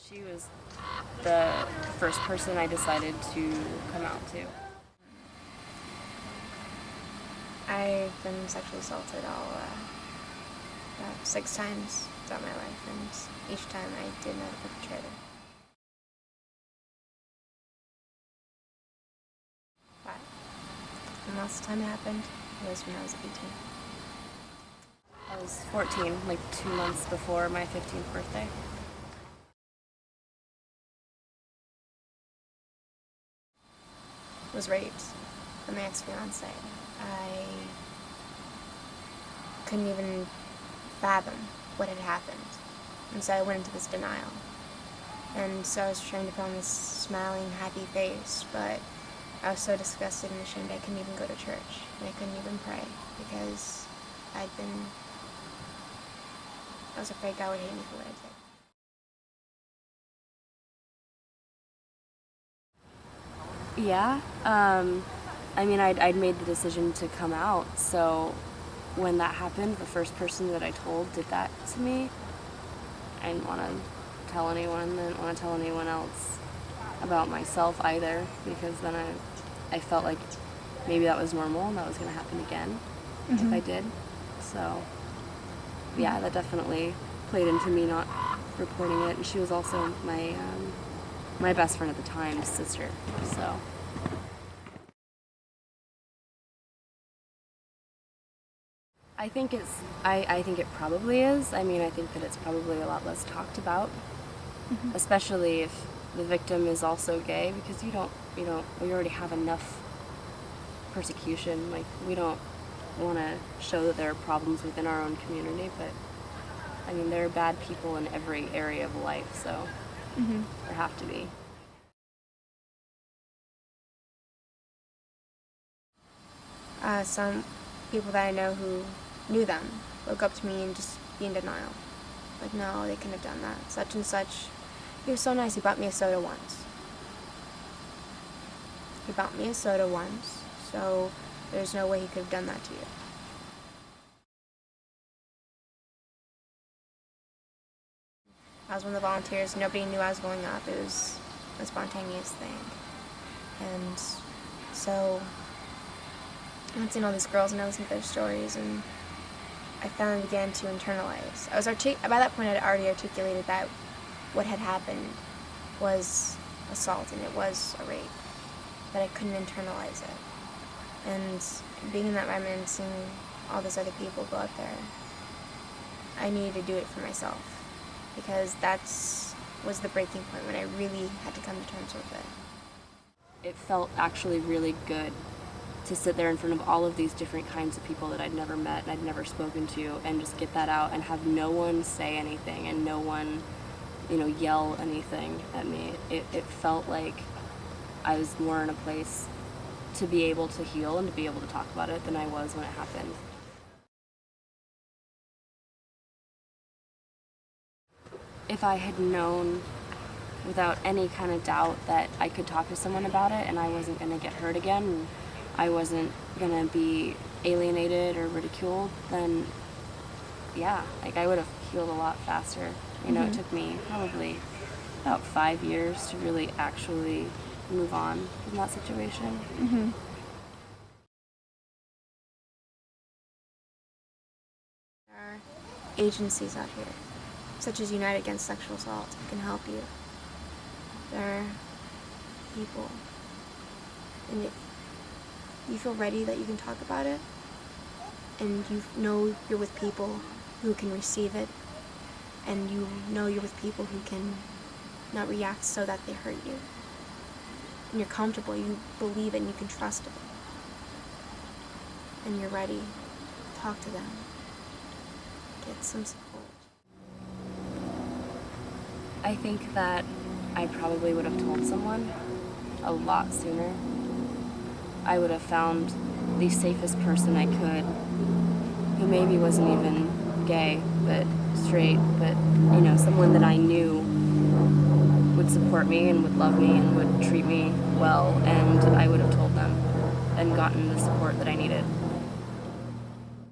She was the first person I decided to come out to. I've been sexually assaulted about 6 times throughout my life, and each time I did know the perpetrator. But the last time it happened was when I was 18. I was 14, like 2 months before my 15th birthday. Was raped by my ex-fiance. I couldn't even fathom what had happened, and so I went into this denial. And so I was trying to put on this smiling, happy face, but I was so disgusted and ashamed I couldn't even go to church, and I couldn't even pray because I was afraid God would hate me for what I did. Yeah, I mean, I'd made the decision to come out, so when that happened, the first person that I told did that to me. I didn't want to tell anyone, I didn't want to tell anyone else about myself either, because then I felt like maybe that was normal and that was going to happen again if I did. So, yeah, that definitely played into me not reporting it, and she was also my best friend at the time's sister, so. I think it probably is. I mean, I think that it's probably a lot less talked about, especially if the victim is also gay, because we already have enough persecution. Like, we don't want to show that there are problems within our own community, but I mean, there are bad people in every area of life, so there have to be. Some people that I know who knew them woke up to me and just be in denial. Like, no, they couldn't have done that. Such and such. He was so nice. He bought me a soda once. He bought me a soda once, so there's no way he could have done that to you. I was one of the volunteers. Nobody knew I was going up. It was a spontaneous thing. And so I had seen all these girls and I listened to their stories, and I finally began to internalize. By that point, I had already articulated that what had happened was assault and it was a rape, but I couldn't internalize it. And being in that environment and seeing all those other people go up there, I needed to do it for myself, because that was the breaking point when I really had to come to terms with it. It felt actually really good to sit there in front of all of these different kinds of people that I'd never met and I'd never spoken to, and just get that out and have no one say anything and no one, yell anything at me. It felt like I was more in a place to be able to heal and to be able to talk about it than I was when it happened. If I had known without any kind of doubt that I could talk to someone about it and I wasn't going to get hurt again, and I wasn't going to be alienated or ridiculed, then yeah, I would have healed a lot faster. It took me probably about 5 years to really actually move on from that situation. There are agencies out here, such as United Against Sexual Assault, that can help you. There are people, and if you feel ready that you can talk about it, and you know you're with people who can receive it, and you know you're with people who can not react so that they hurt you, and you're comfortable, you believe it, and you can trust it, and you're ready, talk to them, get some support. I think that I probably would have told someone a lot sooner. I would have found the safest person I could, who maybe wasn't even gay, but straight, but, someone that I knew would support me and would love me and would treat me well, and I would have told them and gotten the support that I needed.